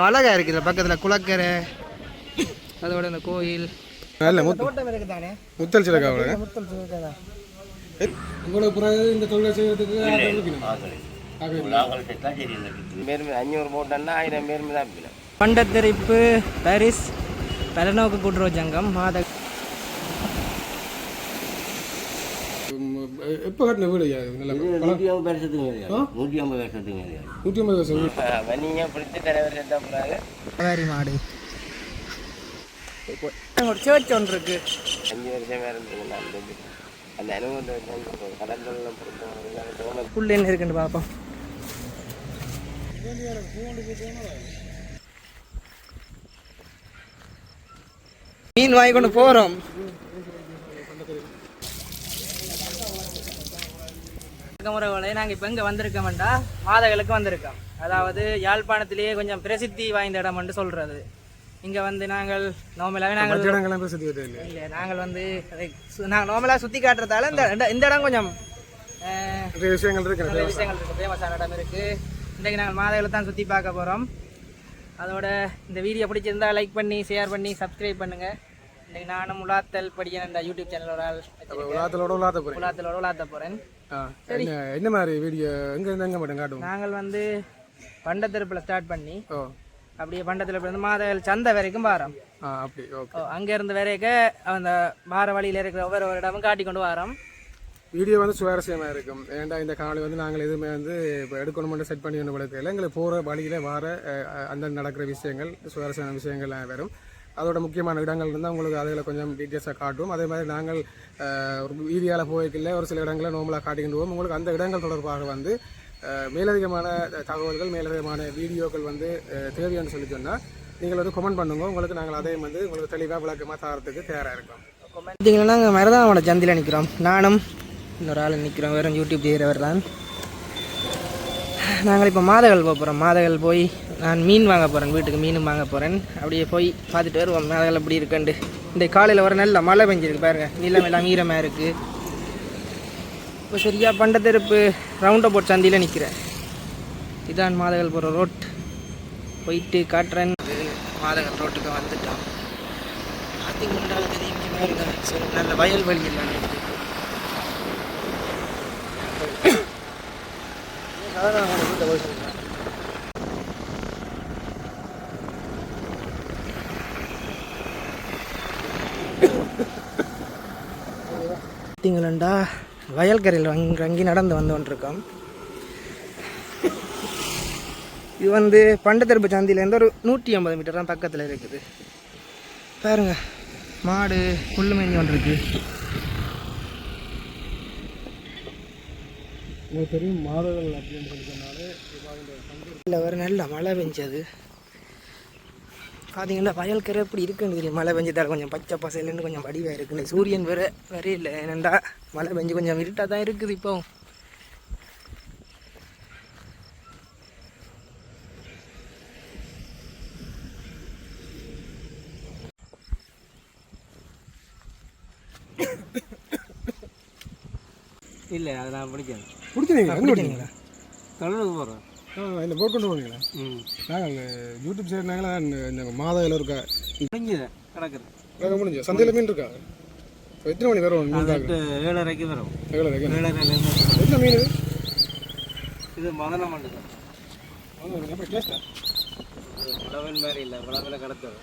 அழகா இருக்குது பக்கத்தில் குளக்கரை, அதோட இந்த கோயில் தோட்டம் இருக்கு தானே. முத்தல் சிலை முத்தல் சிலை உங்களுக்கு பிறகு இந்த தொழிலை செய்யறதுக்கு 500 போட்டோன்னா 1000 பேர் தான். பண்டத்தரிப்பு பாரிஸ் பலநோக்கு கூட்டுறவு சங்கம் மாத எப்போ கட்டின வீடு? 150 வருஷத்துக்கு மேலே. 150 வருஷத்துக்கு மேலே. 150 வருஷம் வனியாக பிடிச்சி தலைவர் மாடு ஒரு சேர்ச் ஒன்று இருக்கு. 5 வருஷமே இருந்தது அந்த அனுபவத்தை கடல்லாம் புல் என்ன இருக்குன்னு பார்ப்போம். மீன் வாங்கி கொண்டு போகிறோம். முறைகளை நாங்கள் இப்போ இங்கே வந்திருக்கோம்டா மாதகளுக்கு வந்திருக்கோம். அதாவது யாழ்ப்பாணத்திலேயே கொஞ்சம் பிரசித்தி வாய்ந்த இடம் என்று சொல்கிறது. இங்கே வந்து நாங்கள் நார்மலாகவே இல்லை நாங்கள் வந்து நாங்கள் நார்மலாக சுற்றி காட்டுறதால இந்த இடம் கொஞ்சம் விஷயங்கள் இருக்குது, ஃபேமஸான இடம் இருக்குது. இன்றைக்கு நாங்கள் மாதகளை தான் சுற்றி பார்க்க போகிறோம். அதோட இந்த வீடியோ பிடிச்சிருந்தா லைக் பண்ணி ஷேர் பண்ணி சப்ஸ்கிரைப் பண்ணுங்கள். இன்றைக்கி நானும் உலாத்தல் படிக்கிறேன் இந்த யூடியூப் சேனலோட உலாத்த போகிறேன். என்ன மாதிரி வீடியோ எங்கே மட்டும் காட்டுவோம்? நாங்கள் வந்து பண்டத்தெருப்பில் ஸ்டார்ட் பண்ணி அப்படியே பண்டத்தில் இருந்து மாதகள் சந்தை வரைக்கும் வாரோம். அப்படி அங்கேருந்து வரைக்க அந்த வார வழியில் இருக்கிற ஒவ்வொரு இடமும் காட்டி கொண்டு வரோம். வீடியோ வந்து சுவாரஸ்யமாக இருக்கும். ஏன்டா இந்த காணொலி வந்து நாங்கள் எதுவுமே வந்து இப்போ எடுக்கணுமென்று செட் பண்ணி ஒன்று கொடுக்கல. எங்களுக்கு போகிற வழியில் வார அந்த நடக்கிற விஷயங்கள் சுவாரஸ்யமான விஷயங்கள்லாம் வரும். அதோட முக்கியமான இடங்கள் இருந்தால் உங்களுக்கு அதில் கொஞ்சம் டீட்டெயில்ஸாக காட்டுவோம். அதே மாதிரி நாங்கள் ஒரு வீதியால் போய்க்கல ஒரு சில இடங்களை நோம்பலாக காட்டிக்கிட்டு போவோம். உங்களுக்கு அந்த இடங்கள் தொடர்பாக வந்து மேலதிகமான தகவல்கள் மேலதிகமான வீடியோக்கள் வந்து தேவையானு சொல்லி சொன்னால் நீங்கள் வந்து கமெண்ட் பண்ணுங்க. உங்களுக்கு நாங்கள் அதையும் வந்து உங்களுக்கு தெளிவாக விளக்கமாக தரத்துக்கு தயாராக இருக்கோம். பார்த்தீங்கன்னா நாங்கள் மருதாவோட சந்தியில் நிற்கிறோம். நானும் இன்னொரு ஆள் நிற்கிறோம். வெறும் யூடியூப் செய்கிறவர் தான். நாங்கள் இப்போ மாதகள் போக போகிறோம். மாதகள் போய் நான் மீன் வாங்க போகிறேன். வீட்டுக்கு மீனும் வாங்க போகிறேன். அப்படியே போய் பார்த்துட்டு வருவோம் மாதகள் எப்படி இருக்குண்டு. இந்த காலையில் வர நல்ல மழை பெஞ்சிருக்கு பாருங்கள். நிலம் எல்லாம் ஈரமாக இருக்குது. இப்போ சரியாக பண்டத்தெருப்பு ரவுண்ட் அபவுட் சந்தியில் நிற்கிறேன். இதான் மாதகள் போகிற ரோட். போயிட்டு காட்டுறேன். மாதகள் ரோட்டுக்கு வந்துட்டோம். பார்த்தீங்கன்னா தெரியும் நல்ல வயல் வழி எல்லாம் இருக்குது. பார்த்தீங்களா வயல்கரையில் அங்கி நடந்து வந்து கொண்டிருக்கோம். இது வந்து பண்டத்தெருப்பு சந்தியிலேருந்து ஒரு 150 மீட்டர் தான் பக்கத்தில் இருக்குது. பாருங்க மாடு புல்லு மேஞ்சி கொண்டிருக்கு. தெரியும் மாதங்கள் அப்படின்னு சொல்லினாலே இல்லை வேறு நல்ல மழை பெஞ்சது. பார்த்தீங்கன்னா வயல்கரை எப்படி இருக்குன்னு தெரியும். மழை பெஞ்சதால் கொஞ்சம் பச்சை பசையிலேருந்து கொஞ்சம் வடிவாக இருக்குன்னு. சூரியன் வேற இல்லை. ஏனண்டா மழை பெஞ்சு கொஞ்சம் இருட்டாக தான் இருக்குது. இப்போ இல்லை அதை நான் பிடிச்சீங்களா கடலுக்கு போகிறேன். இந்த போட் கொண்டு போனீங்களா? நாங்கள் யூடியூப் செய்யறாங்களா? இந்த மாதவில் இருக்கா கிடக்குது முடிஞ்சு சந்தையில் மீன் இருக்கா? எத்தனை மணி வரும்? 7:30 வரும். 7:30 என்ன மீன் இது? மதன மண்டு உழவன் மாதிரி இல்லை. உழவில் கிடத்தது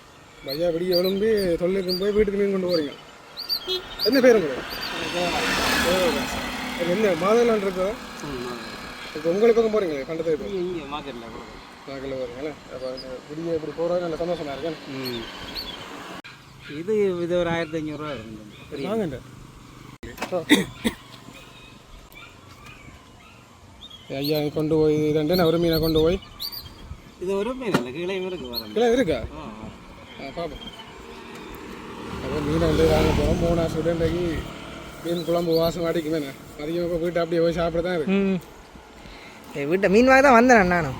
பையா விடிய எழும்பி தொழிலுக்கு போய் வீட்டுக்கு மீன் கொண்டு போகிறீங்க. என்ன பேர் உங்களுக்கு? என்ன மாதவிலான் இருக்கா? இப்போ உங்களுக்கு பக்கம் போகிறீங்களே கண்டத்தை இங்கே மார்க்கெட்டில் போகிறீங்களே. அப்போ விடிய இப்படி போகிறது நல்ல சந்தோஷமாக இருக்கேன். இது ஒரு 1500 ரூபா இருக்கும். வாங்க ஐயா கொண்டு போய் இதண்டு நான் ஒரு மீனை கொண்டு போய் இது ஒரு மீன் இல்லை கிளையும் இருக்கு. கிளை இருக்கா? பார்ப்போம். அப்போ மீனை வந்து வாங்க போகிறோம். 3 ஸ்டூடெண்ட்க்கு மீன் குழம்பு வாசம் அடிக்குமே. அதிகமாக இப்போ வீட்டை அப்படியே போய் சாப்பிட தான் இருக்கு. வீட்டை மீன் வாங்க தான் வந்தேன் நானும்.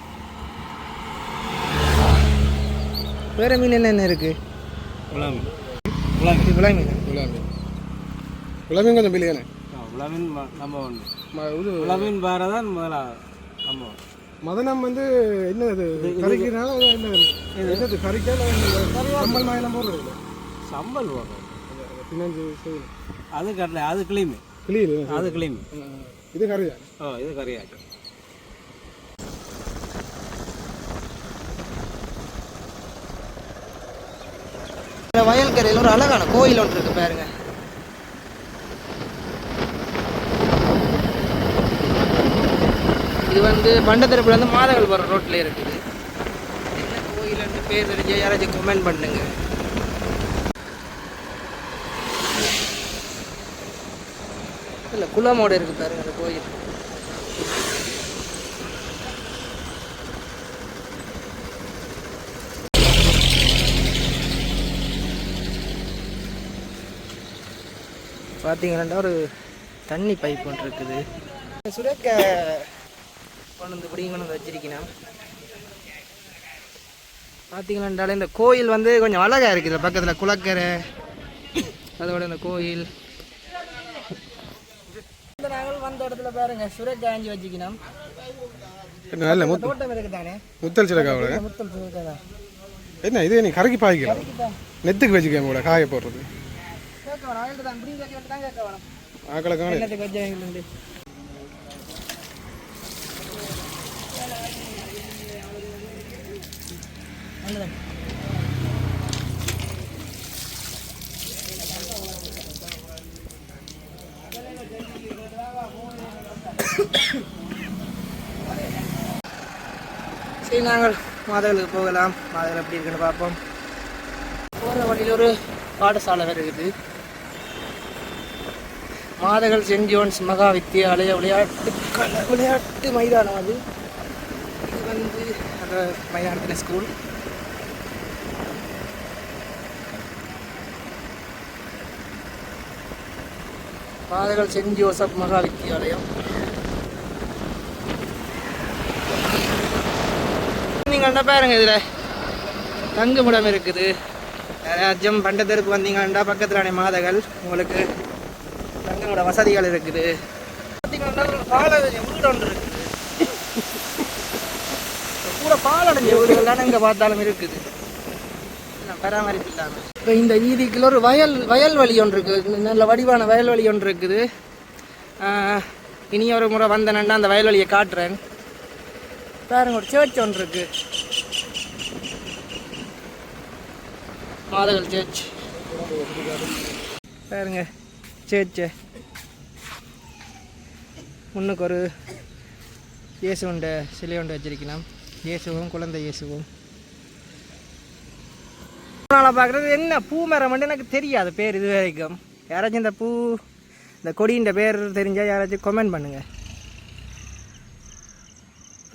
வேறு மீன் என்னென்ன இருக்குது? உலமீன் கொஞ்சம் பிள்ளைதானே? உலமீன் நம்ம ஒன்று உலமீன் பாறை தான் முதலாக நம்ம மதனம் வந்து என்ன இது கறிக்கிறனால என்னது கறிக்கால சம்பல் மாயெல்லாம் போடுறது இல்லை சம்பல் போடுறது பின்னாடி அது கரல அது கிளீமு அது கிளீமு இது கறியா இது கறியாச்சு வயல்கரையில் ஒரு அழகான கோயில் ஒன்று இருக்கு பாருங்க. இது வந்து பண்டத்திருப்புல இருந்து மாதகள் போகிற ரோட்ல இருக்குது. என்ன கோயில் பேர் தெரிஞ்ச யாராச்சும் கமெண்ட் பண்ணுங்க. இல்லை குளமோடு இருக்கு பாருங்க அந்த கோயில். பார்த்தீங்கன்னா ஒரு தண்ணி பைப் ஒன்று இருக்குது. சுரக்க கொண்டு வந்து பிடிங்க கொண்டு வந்து வச்சிருக்கணும். பார்த்தீங்கன்னாலே இந்த கோயில் வந்து கொஞ்சம் அழகாக இருக்குது. பக்கத்தில் குளக்கரை, அதோட இந்த கோயில் நாங்கள் வந்த இடத்துல பாருங்க சுரக்க ஆஞ்சி வச்சுக்கணும். தோட்டம் இருக்குதானே முத்தல் சிலக்காவோட முத்தல் சுரக்கா தான். என்ன இது நீ கரைக்கு பாய்க்கலாம் நெத்துக்கு வச்சுக்க கூட காய போடுறது ஆக்களை காண சரி நாங்கள் மாதகளுக்கு போகலாம். மாதகள் எப்படி இருக்குன்னு பார்ப்போம். போகிற வழியில் ஒரு பாடசாலை இருக்குது. மாதகள் சென்ட் ஜோன்ஸ் மகா வித்தியாலய விளையாட்டு மைதானம். அது இது வந்து அந்த மைதானத்தில் school. மாதகள் send Joseph Maha Vidyalayam. நீங்கள் பாருங்க இதில் தங்குமிடம் இருக்குது. யாராச்சும் பண்டத்திற்கு வந்தீங்கன்னா பக்கத்திலான மாதகள் உங்களுக்கு தங்களோட வசதிகள் இருக்குது. பார்த்தீங்கன்னா வீடு ஒன்று இருக்குது. கூட பாலடைஞ்ச வீடுகள்லாம் இங்கே பார்த்தாலும் இருக்குது. பராமரிப்பு இல்லாமல் இப்போ இந்த வீதிக்குள்ள ஒரு வயல்வெளி ஒன்று இருக்குது. நல்ல வடிவான வயல்வெளி ஒன்று இருக்குது. இனி ஒரு முறை வந்தேன்னா அந்த வயல்வெளியை காட்டுறேன். பாருங்க ஒரு சர்ச் ஒன்று இருக்கு. மாதகள் சர்ச் பாருங்க. சர்ச்சு முன்னுக்கு ஒரு இயேசு உண்ட சிலை ஒன்று வச்சிருக்கலாம். இயேசுவும் குழந்தை இயேசுவும். நாளாக பார்க்குறது என்ன பூ மரம்னு எனக்கு தெரியாது பேர் இது வரைக்கும். யாராச்சும் இந்த கொடியின் பேர் தெரிஞ்சால் யாராச்சும் கமெண்ட் பண்ணுங்க.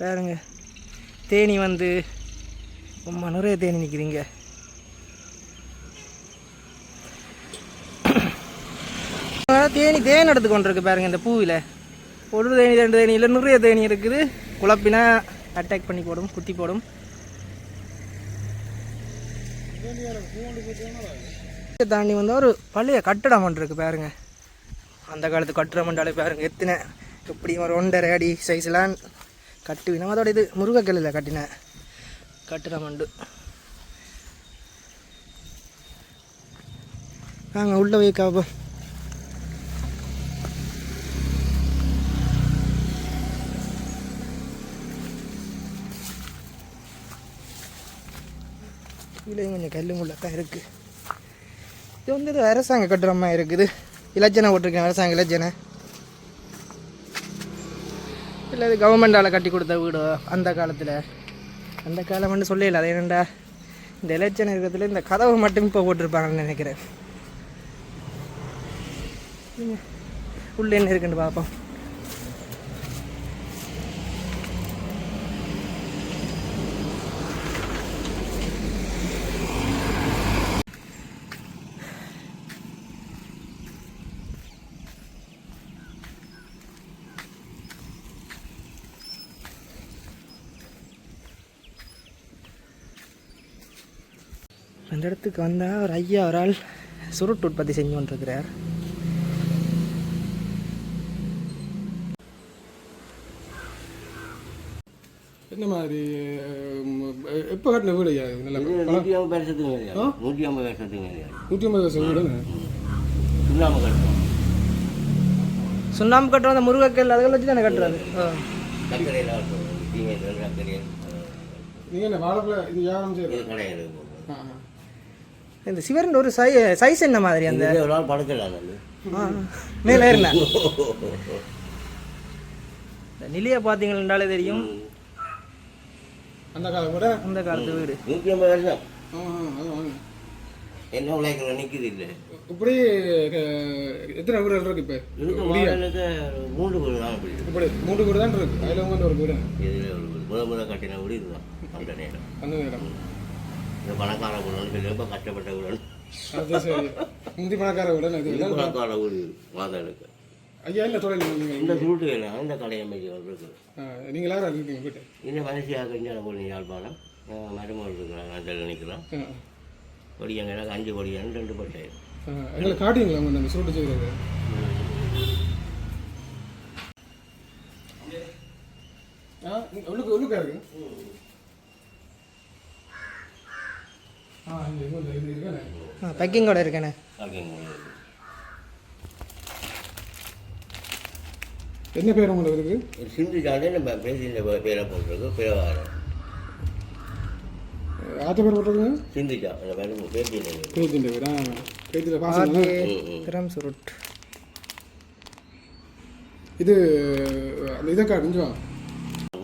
பாருங்க தேனி வந்து ரொம்ப நிறைய தேனி நிற்கிறீங்க. தேன் எடுத்து கொண்டிருக்கு பாருங்க. இந்த பூவில் ஒரு தேனி 2 தேனியில் நிறைய தேனி இருக்குது. குழப்பினா அட்டாக் பண்ணி போடும், குத்தி போடும். தாண்டி வந்து ஒரு பழைய கட்டடம் ஒன்று இருக்குது பாருங்க. அந்த காலத்து கட்டடம் ஒன்றாலே பாருங்க எத்தனை எப்படியும் ஒரு 1.5 அடி சைஸ்லாம் கட்டுவினோம். அதோட இது முருகக்கல்லில் கட்டின கட்டடம் உண்டு. நாங்கள் உள்ள போய் காப்போம். கீழே கொஞ்சம் கல்லுங்குள்ள தான் இருக்குது. இது வந்து இது அரசாங்க கட்டுறமாக இருக்குது. இலச்சனை போட்டிருக்கேன், அரசாங்க இலச்சனை. இல்லை இது கவர்மெண்டால் கட்டி கொடுத்த வீடு அந்த காலத்தில். அந்த காலம்னு சொல்லல. அது என்னண்டா இந்த இலச்சனை இருக்கிறதுல இந்த கதவு மட்டும் இப்போ போட்டிருப்பாங்கன்னு நினைக்கிறேன். உள்ளே என்ன இருக்குன்னு பார்ப்போம். அந்த இடத்துக்கு வந்தால் ஒரு ஐயா ஒரு ஆள் சுருட்டு உற்பத்தி செஞ்சு கொண்டிருக்கிறார். என்ன மாதிரி எப்போ கட்டின வீடு ஐயா இது? நல்ல 150 வருஷத்துக்கு மேலே 150 வருஷத்துக்கு மேலே 150 வருஷம் வீடு. சுண்ணாம்பு கட்டணும். சுண்ணாம்பு கட்டுற அந்த முருகக்கல் அதுகள் வச்சு தானே கட்டுறது. சர்க்கரையில் சர்க்கரை நீங்கள் என்ன வாழைப்பழம் இது வியாபாரம் செய்யறது? கிடையாது. இந்த சிவரின் ஒரு சைஸ் என்ன மாதிரி அந்த ஒரு நாள் படுக்கலாம் மேலே ஏறினா நிலையை பார்த்தீங்கன்னாலே தெரியும். அந்த காலம் கூட அந்த காலத்து வீடு 150 வருஷம் என்ன உழைக்கிற நிற்குது இல்லை. இப்படி எத்தனை வீடு இருக்கு இப்போ? இதுக்கு 3 வீடு தான் அப்படி இப்படி 3 வீடு தான் இருக்கு. அதில் வந்து ஒரு வீடு இதில் ஒரு முதல் கட்டின வீடு இதுதான். அந்த நேரம் அந்த நேரம் இந்த பணக்கார வீடுன்னு சொல்லி ரொம்ப கஷ்டப்பட்ட வீடு. அது சரி. முந்தி பணக்கார வீடு இது பணக்கார வீடு மாதாளுக்கு. ஐயா இல்லை தொழில் நீங்கள் இந்த சுருட்டு வேலை அந்த கடை அமைக்க இருக்கு. நீங்கள் யாரும் இருக்கீங்க வீட்டு? இந்த மனசியாக இஞ்சான போய் யாழ்ப்பாணம் மருமகள் இருக்கிறாங்க. அந்த நினைக்கலாம் கொடியாங்க எனக்கு 5 கொடியான்னு 2 பட்டை. எங்களை காட்டுங்களா உங்க அந்த சுருட்டு செய்கிறது? உள்ளுக்கா இருக்கு. பேக்கிங் கூட இருக்கேண்ணே. என்ன பேர் உங்களுக்கு இருக்கு? சிந்து ஜாலே நம்ம பேசின பேரை போட்டிருக்கு. பேவாரம் ஆற்ற பேர் போட்டிருக்குங்க. சிந்துஜா அந்த பேர் பேசின பேஜிൻ്റെ பேரா? பேஜில் பாசம் திரம் சுருட். இது அந்த இதை காட்டுஞ்சா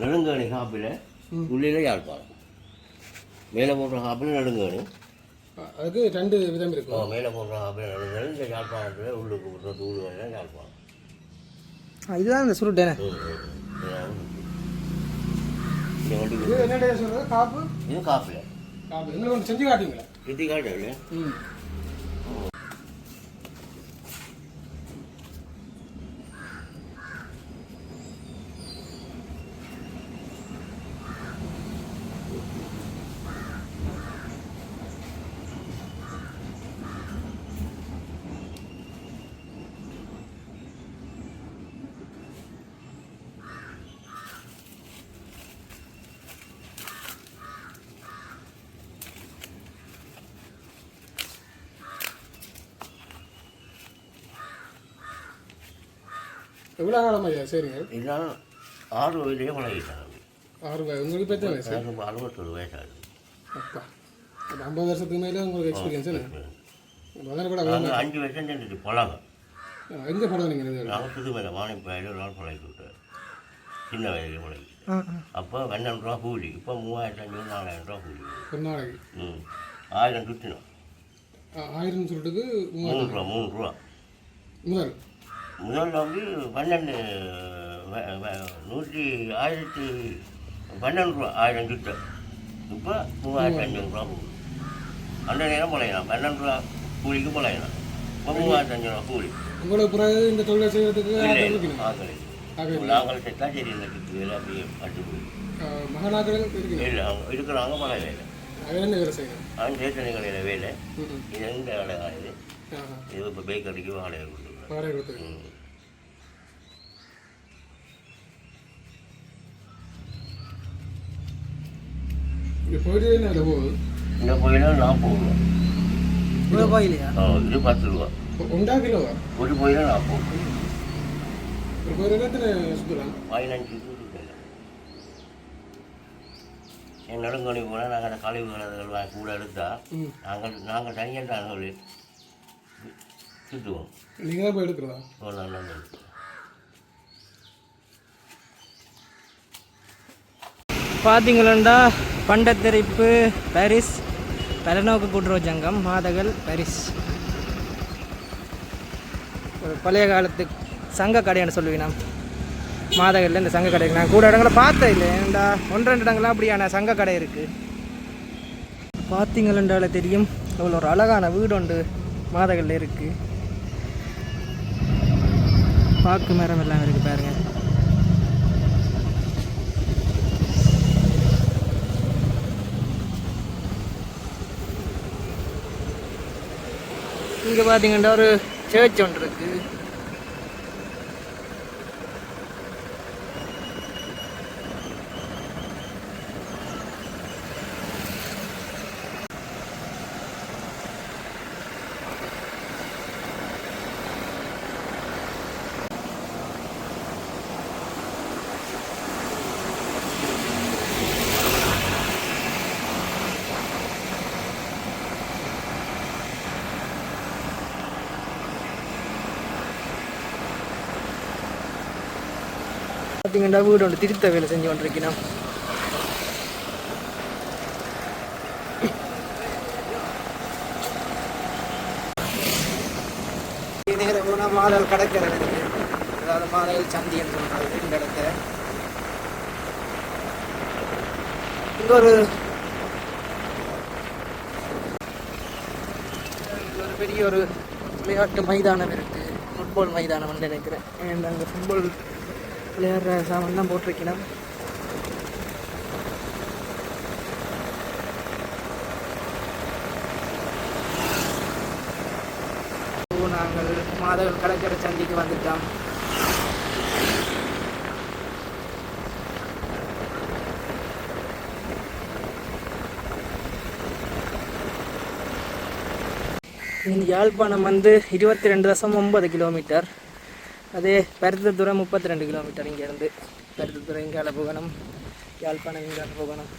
நெடுங்காணி காப்பில் உள்ளில யாழ்ப்பாணம். மேலே போடுற காப்பில் நெடுங்காணி. அதுக்கு 2 விதம் இருக்கும். மேலே போடுற காப்பில் நெடுங்காணி. இந்த யாழ்ப்பாணத்தில் உள்ளுக்கு போடுற தூள்கள் யாழ்ப்பாணம். இதுதான் இந்த சுருட்டேனே. இது என்ன சொல்கிறது? காப்பு. இது காப்பில் காப்பு எங்களுக்கு ஒன்று செஞ்சு காட்டுங்களா? சுற்றி காட்டு. எவ்வளோ காலம் ஐயா சரிங்க? இதெல்லாம் 6 வயதிலேயே பழகிட்டாங்க. 6 வயது. உங்களுக்கு இப்போ எத்தனை வயசு? 61 வயசாகுது. அப்பா 50 வருஷத்துக்கு மேலே உங்களுக்கு எக்ஸ்பீரியன்ஸ் இல்லை? முதல்ல கூட 5 வருஷம் செஞ்சுட்டு பழகம். எங்கே படம் நீங்கள்? நாங்கள் புதுமையில வாணிப்பாயில் ஒரு நாள் பழகி விட்டார். சின்ன வயதிலே பழகி. அப்போ 12 ரூபா கூலி. இப்போ 3500 4000 ரூபா கூலி ஒரு நாளைக்கு. 1000 சுற்றினோம். 1000 சொல்லிட்டுக்கு 3 ரூபா முதல்ல வந்து 12 ரூபா 1000 சுற்று. இப்போ 3500 ரூபா போகுது. அந்த நேரம் பழையலாம் 12 ரூபா கூலிக்கு பழையலாம். இப்போ 3500 ரூபா கூலி. உங்களுக்கு பிறகு இந்த தொழிலை செய்யறதுக்கு நாங்கள் செத்தா சரி இந்த வேலை அப்படியே கட்டு போய் மகனாக்கள் இருக்கு. இல்லை அவங்க இருக்கிறாங்க பல வேலை. என்ன வேலை செய்யணும்? அவன் ரேஷன் கடையில் வேலை. இது எந்த வேலை ஆகுது? இது இப்போ பேக்கரிக்கு வாடகை கொடுத்துருக்கோம். வாடகை கொடுத்துருக்கு. இந்த கோயில் என்ன விலை போகுது? இந்த கோயில 40 ரூபா. இவ்வளோ கோயிலையா? இது 10 ரூபா. 1 கிலோவா? ஒரு கோயில 40. ஒரு கோயிலுக்கு எத்தனை சுற்றுலாம்? 15 சுற்று. என் நடுங்கோணி போனால் நாங்கள் அந்த கழிவு கலதுகள் கூட எடுத்தால் நாங்கள் தனியாக தான் சுற்றுவோம். நீங்கள் தான் போய் எடுக்கிறதா? ஒரு நாள் வந்து பார்த்தீங்களா பண்டத்தரிப்பு பாரிஸ் பலநோக்கு கூட்டுறவு சங்கம் மாதகள் பாரிஸ். ஒரு பழைய காலத்து சங்க கடைன்னு சொல்லுவீங்க. மாதகளில் இந்த சங்க கடை நான் கூட இடங்களை பார்த்தேன் இல்லை. ஏன்டா 1-2 இடங்கள்லாம் அப்படியான சங்க கடை இருக்குது. பார்த்தீங்களால தெரியும் இவ்வளோ ஒரு அழகான வீடு ஒன்று மாதகளில் இருக்குது. பாக்கு மரம் எல்லாம் இருக்குது பாருங்கள். இங்கே பார்த்தீங்கன்னா ஒரு சர்ச் ஒன்று இருக்குது. பார்த்தீங்கன்னா வீடு ஒன்று திருத்த வேலை செஞ்சு கொண்டிருக்கணும். நேரம் போனால் மாதல் கடற்கரை இருக்குது, அதாவது மாதல் சந்தி என்று சொல்கிறது இந்த இடத்துல. இங்கே ஒரு பெரிய ஒரு விளையாட்டு மைதானம் இருக்குது, ஃபுட்பால் மைதானம் வந்து நினைக்கிறேன். அங்கே ஃபுட்பால் விளையாடுற சாமான் தான் போட்டிருக்கணும். நாங்கள் மாதவன் கடற்கரை சந்திக்கு வந்துட்டோம். இந்த யாழ்ப்பாணம் வந்து 22.9 கிலோமீட்டர். அதே பருத்தித்துறை 32 கிலோமீட்டர். இங்கேருந்து பருத்தித்துறை இங்கால போகணும், யாழ்ப்பாணம் இங்கால போகணும்.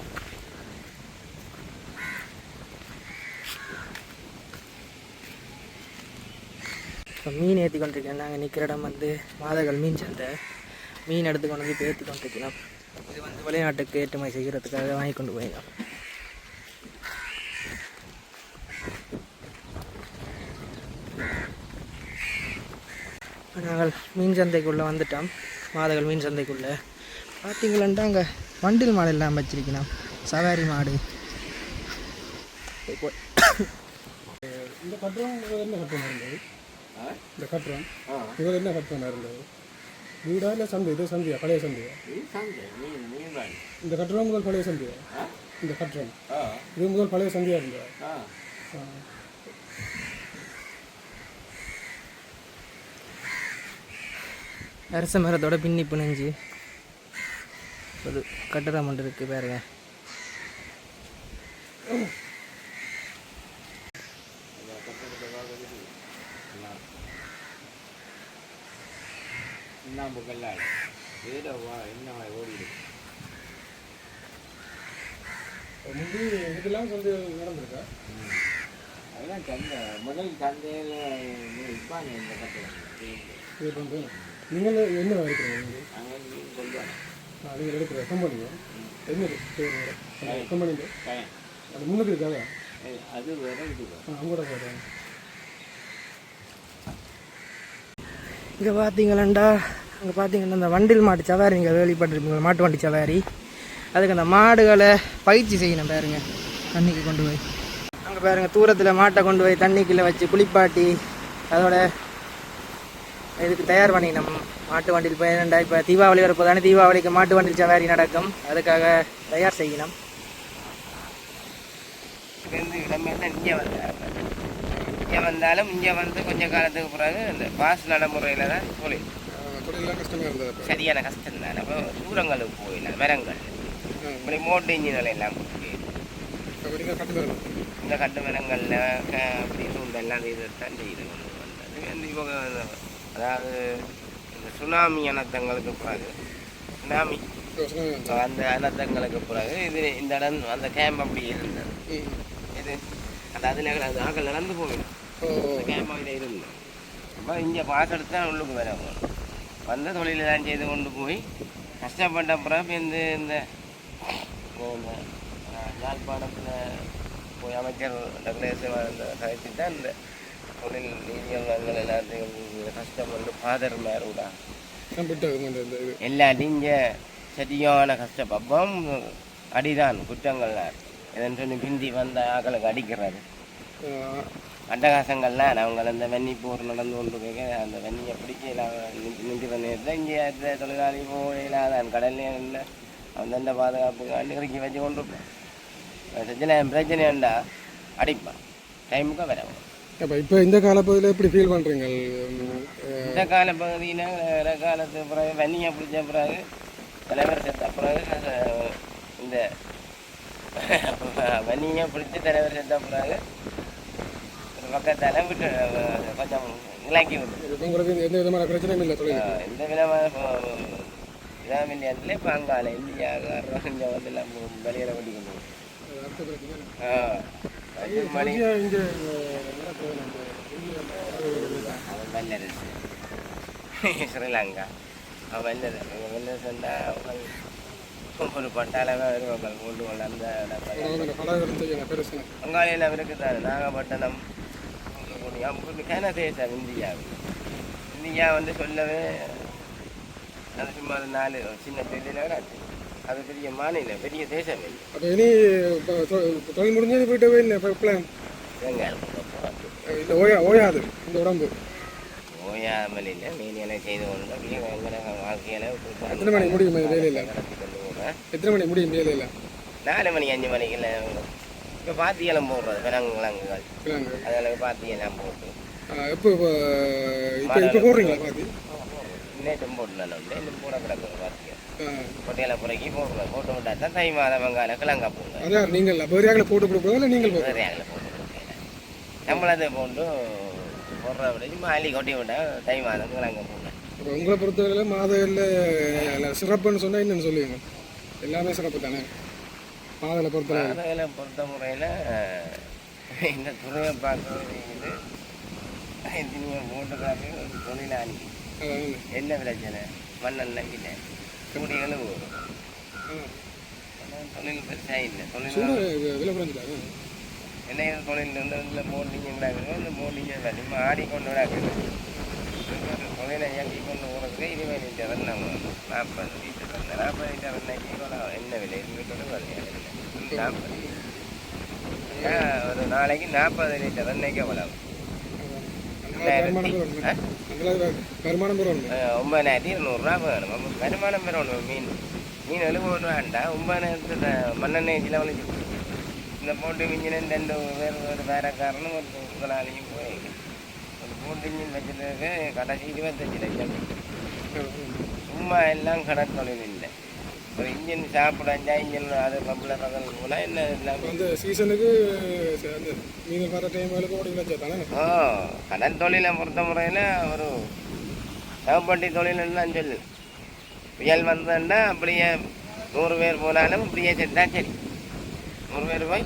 இப்போ மீன் ஏற்றி கொண்டிருக்கேன். நாங்கள் நிற்கிற இடம் வந்து மாதகள் மீன் சந்தை. மீன் எடுத்து கொண்டு வந்து இப்போ ஏற்றி கொண்டிருக்கிறோம். இது வந்து வெளிநாட்டுக்கு ஏற்றுமதி செய்கிறதுக்காக வாங்கி கொண்டு போயிடும். நாங்கள் மீன் சந்தைக்குள்ளே வந்துட்டோம். மாதகள் மீன் சந்தைக்குள்ளே பார்த்தீங்களாண்டா அங்கே வண்டில் மாடு எல்லாம் வச்சிருக்கணும், சவாரி மாடு. இந்த கட்டுறம் என்ன கட்டுறோம் இருந்தது? இந்த கட்டுறம் இவர் என்ன கட்டுறோம் இருந்தது? வீடா இல்லை சந்தை? இது சந்தையா, பழைய சந்தையா? இந்த கட்டுறம் முதல் பழைய சந்தையா? இந்த கட்டுறம் இது முதல் பழைய சந்தையா இருந்ததா? அரச மரத்தோட பின்னி பிணைஞ்சு ஒரு கட்டடம் ஒன்று இருக்குது பாருங்க. முந்தி இதுக்கெல்லாம் சந்தை நடந்திருக்கா? அதெல்லாம் சந்தை முதல் சந்தையில் விற்பாங்க இந்த கட்டடம். இது வந்து நீங்கள் என்ன எடுக்கிறீங்க? நீங்கள் அங்கே கொண்டு வாங்க. நீங்கள் எடுக்கிற கம்பெனிங்க என்ன கம்பெனிங்க? அது முன்னுக்கு இருக்காதா? அது வேற இது அவங்களோட போகிறேன். இங்கே பார்த்தீங்களாண்டா, அங்கே பார்த்தீங்கன்னா இந்த வண்டில் மாட்டு சவாரி நீங்கள் கேள்விப்பட்டிருப்பீங்க, மாட்டு வண்டி சவாரி. அதுக்கு அந்த மாடுகளை பயிற்சி செய்யணும் பாருங்க, தண்ணிக்கு கொண்டு போய். அங்கே பாருங்கள் தூரத்தில் மாட்டை கொண்டு போய் தண்ணிக்குள்ளே வச்சு குளிப்பாட்டி அதோட இதுக்கு தயார் பண்ணி நம்ம மாட்டு வண்டியில் போய் என்னண்டா இப்போ தீபாவளி வரப்போதானே, தீபாவளிக்கு மாட்டு வண்டியில் சவாரி நடக்கும், அதுக்காக தயார் செய்யணும். இடமே தான் இங்கே வந்தாங்க. இங்கே வந்தாலும் இங்கே வந்து கொஞ்சம் காலத்துக்கு பிறகு இந்த பாஸ் நடைமுறையில் தான் தொழில் கஷ்டமாக இருந்தது. சரியான கஷ்டம் தான். அப்போ தூரங்களுக்கு போயிடலாம், மரங்கள் இப்படி மோட்டு இன்ஜின்கள் எல்லாம் இந்த கட்டு மரங்களில் அப்படி சூண்டெல்லாம் இதைத்தான் செய்து கொண்டு வந்தது. இவங்க அதாவது இந்த சுனாமி அனர்த்தங்களுக்கு பிறகு சுனாமி அந்த அனர்த்தங்களுக்கு பிறகு இது இந்த இடம் அந்த கேம்ப் அப்படி இருந்தது. இது அந்த அதில் அது ஆக்கள் நடந்து போயிடும், கேம்ப் இதில் இருந்தது. அப்போ இங்கே பாஸ் எடுத்து தான் உள்ளுக்கு வர வந்த தொழிலெல்லாம் செய்து கொண்டு போய் கஷ்டப்பட்ட பிறகு இந்த யாழ்ப்பாணத்தில் போய் அமைச்சர் டக்ளேசன் கழிச்சு தான் இந்த தொழில் நீதிகள் எல்லாத்தையும் கஷ்டம் வந்து ஃபாதர் மேரூடா எல்லாத்தையும் இங்கே சரியான கஷ்டப்பப்பம் அடிதான் குற்றங்கள்லாம் எதன்னு சொல்லி பிந்தி வந்த ஆக்களுக்கு அடிக்கிறது அட்டகாசங்கள்லாம் அவங்க அந்த வெண்ணி போர் நடந்து கொண்டு போய் அந்த வெண்ணியை பிடிக்கல நின்று நேரத்தில் இங்கே தொழிலாளி போயிடாதான் கடல்லே இல்லை அவன் எந்த பாதுகாப்புக்காண்டி இறக்கி வச்சு கொண்டு இருப்பேன். பிரச்சனைண்டா அடிப்பான், டைமுக்கு வரவும். இப்போ இந்த காலப்பகுதியில் எப்படி ஃபீல் பண்ணுறீங்க? இந்த காலப்பகுதியில் வேறு காலத்துக்கு பிறகு வெண்ணியை பிடிச்ச பிறகு தலைவர் செத்த பிறகு இந்த வெண்ணியை பிடிச்சி தலைவர் செத்த பிறகு பக்கத்தால் விட்டு கொஞ்சம் இலக்கி விட்டு உங்களுக்கு எந்த விதமான பிரச்சனையும் இல்லை தொழில்? எந்த விதமான இதான் இல்லையாட்டில் இப்போ அங்கால இந்தியாக்காரன் இங்கே வந்து எல்லாம் வெளியில் வண்டி கொண்டு வல்லரசு ஸ்ரீலங்கா வெள்ளை சொன்னால் ஒரு பட்டாளமே வருவாங்க கொண்டு கொண்டாந்து பங்காளியில் இருக்குதாரு நாகப்பட்டினம் கன தேசம் இந்தியா வந்து சொல்லவே அது சும்மா ஒரு 4 சின்ன தொழிலாக அது பெரிய மாநிலம் பெரிய தேசம் இல்லை. அப்போ இனி தொழில் முடிஞ்சது போயிட்டவே இல்லை பிளான் ஓயாது இந்த உடம்பு ஓயாமல் இல்லை மீனியெல்லாம் செய்து கொண்டு அப்படியே எங்களை வாழ்க்கையில் எத்தனை மணிக்கு முடியும் வேலையில் எத்தனை மணிக்கு முடியும் வேலையில் 4 மணி 5 மணிக்குள்ள இப்போ பாத்தியெல்லாம் போடுறது பிறங்குகள் அதில் பாத்தியெல்லாம் போட்டு எப்போ இப்போ போடுறீங்களா பாத்தி நேற்றும் போட்டுலாம் உண்டு இன்னும் போட கிடக்குது பாத்தியம் கொட்டையில புறக்கி போடுறோம் போட்டு விட்டா தான் தை மாதம் வெங்காயம் கிழங்கா போடுங்க அதான் நீங்கள் வேறையாக போட்டு கொடுப்போம் நீங்கள் வேறையாக போட்டு கொடுக்கல நம்மளதை போட்டு போடுற விட மாலி கொட்டி விட்டா தை மாதம் கிழங்க போடுங்க. உங்களை பொறுத்தவரையில் மாதையில் சிறப்புன்னு சொன்னால் என்னென்னு சொல்லுவீங்க? எல்லாமே சிறப்பு தானே மாதையில் பொறுத்த முறையில் இந்த துறையை பார்க்கறது போட்டுக்காக ஒரு தொழிலாளி என்ன பிரச்சனை மண்ணெல்லாம் கிட்ட குடிகளும் வரும் தொழில் பெருசாக இல்லை தொழில் என்ன தொழில் வந்து இதில் போட்டிங்கிறாங்க இந்த போட்டிங்க நம்ம ஆடிக்கொண்டு விடாக்குது தொழிலை இயக்கி கொண்டு போகிறதுக்கு 20 லிட்டர் எண்ணெய் 40 லிட்டர் எண்ணெய் 40 லிட்டர் எண்ணெய்க்கு என்ன விலை இருக்குன்னு வரல 40 ஒரு நாளைக்கு 40 லிட்டர் எண்ணெய்க்கு எவ்வளவு 9200 வேணும். வருமானம் பெறணும். மீன் 70 ரூபாண்டா 9 மண்ணெண்ணெய் செலவழிச்சு இந்த போட்டு மிஞ்சினு 2 பேர் வேறக்காரனும் ஒரு முதலாளியும் போய் ஒரு போட்டு இன்ஜின் வச்சுருக்கு கடைசி 25 லட்சம். சும்மா எல்லாம் கடற்தொழில் இல்லை. ஒரு இன்ஜின் சாப்பிட 5 இன்ஜின் அது பம்பில் பகல் போனால் என்ன இந்த சீசனுக்கு மீன் வர டைமுக்கு ஓடி தானே. கடல் தொழிலை பொறுத்த முறையில் ஒரு சவப்பட்டி தொழில்னு தான் சொல்லு. புயல் வந்ததுன்னா அப்படியே 100 பேர் போனாலும் அப்படியே செட்டா சரி 100 பேர் போய்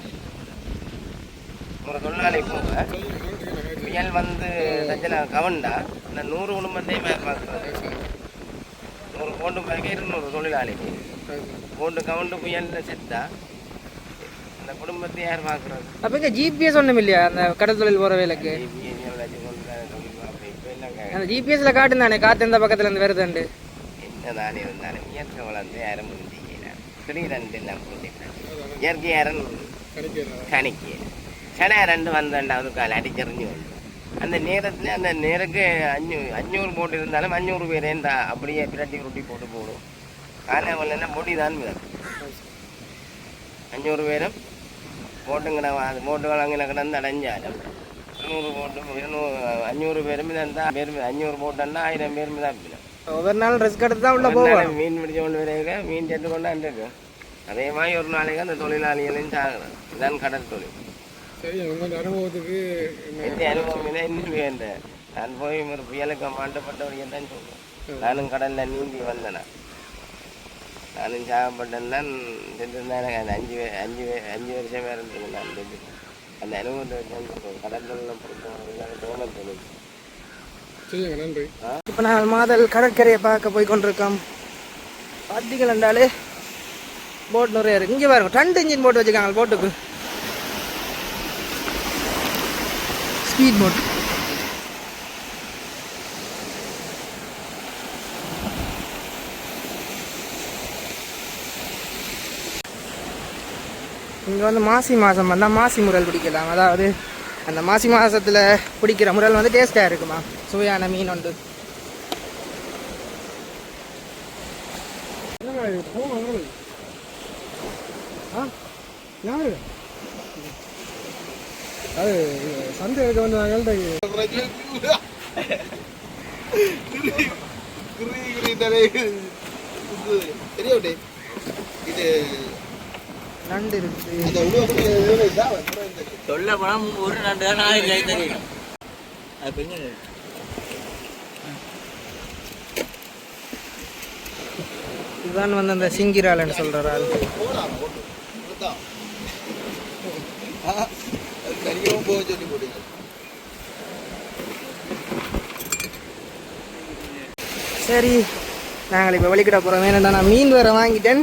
ஒரு தொழிலாளி போக புயல் வந்து தச்சல கவண்டா இந்த 100 குடும்பத்தையும் பார்க்குறது 100 போட்டு பார்க்க 200 தொழிலாளிக்கு போட்டு கவுண்டு புயலில் செத்தா அந்த குடும்பத்தை யார் பார்க்குறது? அப்போ இங்கே ஜிபிஎஸ் ஒன்றும் இல்லையா அந்த கடல் தொழில் போகிற வேலைக்கு? அந்த ஜிபிஎஸ்ல காட்டு தானே காற்று எந்த பக்கத்தில் இருந்து வருதுண்டு என்னதான் இருந்தாலும் இயற்கை வளர்ந்து யாரும் முடிஞ்சிக்கிறார் திடீரெண்டு எல்லாம் போட்டிருக்காங்க. இயற்கை யாரும் கணிக்க சடை 2 வந்தேன்டா ஒரு கால் அடிச்செறிஞ்சு வந்து அந்த நேரத்தில் அந்த நேருக்கு 500 போட்டு இருந்தாலும் 500 பேரேண்டா அப்படியே பிரட்டி ரொட்டி போட்டு போடும். காலையில் பொடி தான் மிதக்கும் 500 பேரும் போட்டுங்கிட போட்டுகள் அங்கே கிடந்து அடைஞ்சாலும் 100 போட்டு 500 பேரும் இருந்தால் 500 போட்டோன்னா 1000 பேரும் தான் ஒவ்வொரு நாள் ரிஸ்க் எடுத்து தான் உள்ள போவோம். மீன் பிடிச்ச கொண்டு வரையில மீன் செட்டு கொண்டாண்டு இருக்கு. அதே மாதிரி ஒரு நாளைக்கு அந்த தொழிலாளிகளையும் சாகுறது. இதுதான் கடல் தொழில். அனுபவத்துக்கு அனுபவம் இல்லை இன்னும் வேண்டேன். நான் போய் ஒரு புயலுக்கு மாட்டப்பட்டவரையும் தான் சொல்லுவேன். நானும் கடலில் நீந்தி வந்தேன். நானும் சாகப்பட்டேன் தான் செஞ்சிருந்தேன். எனக்கு 5 வருஷம் வேறு இருந்தது. நான் செஞ்சு அந்த அனுபவத்தை வச்சு கடல் தொழில் பொறுத்தவரை தோணல் தொழில். நன்றி. இப்போ நான் மாதல் கடற்கரையை பார்க்க போய் கொண்டிருக்கோம். பார்த்தீங்கள் என்றாலே போட் நிறைய இருக்குது. இங்கே பாருங்க 2 இன்ஜின் போட்டு வச்சுருக்காங்க போட்டுக்கு. Speed boat. இங்கே வந்து மாசி மாதம் வந்தால் மாசி முரல் பிடிக்கலாம். அதாவது அந்த மாசி மாதத்தில் பிடிக்கிற முரல் வந்து டேஸ்ட்டாக இருக்குமா, சுவையான மீன் உண்டு. அது சந்தைக்கு வந்து நண்டு இருக்கு. சொல்ல போனால் ஒரு நண்டு தான் நாளைக்கு கை தெரியும். இதுதான் வந்து அந்த சிங்கிராலன்னு சொல்கிறாரு. சரி நாங்கள் இப்போ வலிக்கிட போகிறோம். ஏன்னா நான் மீன் வேறு வாங்கிட்டேன்.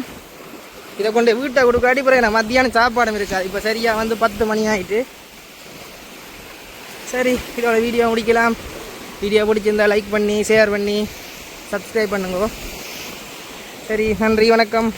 இதை கொண்டு வீட்டை கொடுக்காட்டி பிறகு நான் மத்தியானம் சாப்பாடும் இருக்காது. இப்போ சரியாக வந்து 10 மணி ஆகிட்டு. சரி, இதோட வீடியோ முடிக்கலாம். வீடியோ பிடிச்சிருந்தா லைக் பண்ணி ஷேர் பண்ணி சப்ஸ்கிரைப் பண்ணுங்க. சரி, நன்றி, வணக்கம்.